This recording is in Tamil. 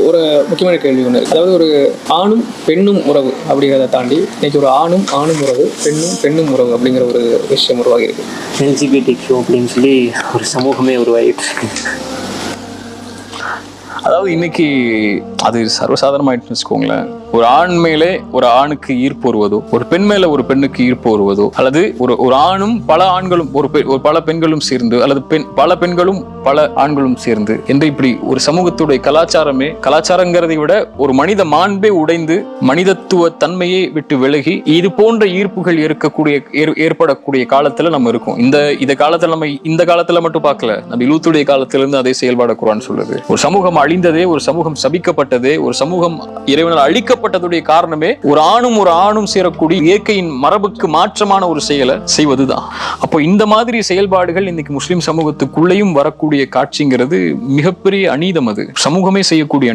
ஒரு முக்கியமான கேள்வி ஒன்று, அதாவது ஒரு ஆணும் பெண்ணும் உறவு அப்படிங்கிறத தாண்டி இன்னைக்கு ஒரு ஆணும் உறவு, பெண்ணும் உறவு அப்படிங்கிற ஒரு விஷயம் உருவாகி இருக்கு. எல்ஜிபிடிக்யூ அப்படின்னு சொல்லி ஒரு சமூகமே உருவாகிட்டு இருக்கு. அதாவது இன்னைக்கு அது சர்வசாதாரணமாயிட்டு வச்சுக்கோங்களேன். ஒரு ஆண் மேலே ஒரு ஆணுக்கு ஈர்ப்பு வருவதோ, ஒரு பெண் மேல ஒரு பெண்ணுக்கு ஈர்ப்பு வருவதோ, அல்லது ஒரு ஆணும் பல ஆண்களும் ஒரு பல பெண்களும் சேர்ந்து, அல்லது பல பெண்களும் பல ஆண்களும் சேர்ந்து என்று இப்படி ஒரு சமூகத்துடைய கலாச்சாரங்கிறதை விட ஒரு மனித மாண்பே உடைந்து மனிதத்துவ தன்மையை விட்டு விலகி இது போன்ற ஈர்ப்புகள் ஏற்படக்கூடிய காலத்துல நம்ம இருக்கோம். இந்த காலத்துல மட்டும் பார்க்கல, நம்ம லூத்துடைய காலத்திலிருந்து அதே செயல்பாடு குர்ஆன் சொல்லுது. ஒரு சமூகம் அழிந்ததே, ஒரு சமூகம் சபிக்கப்பட்டதே, ஒரு சமூகம் இறைவனால் அழிக்கப்பட்டதுடைய காரணமே ஒரு ஆணும் சேரக்கூடிய இயற்கையின் மரபுக்கு மாற்றமான ஒரு செயலை செய்வதுதான். அப்போ இந்த மாதிரி செயல்பாடுகள் இன்னைக்கு முஸ்லிம் சமூகத்துக்குள்ளேயும் வரக்கூடிய காட்சிங்கிறது மிகப்பெரிய அநீதம். அது சமூகமே செய்யக்கூடிய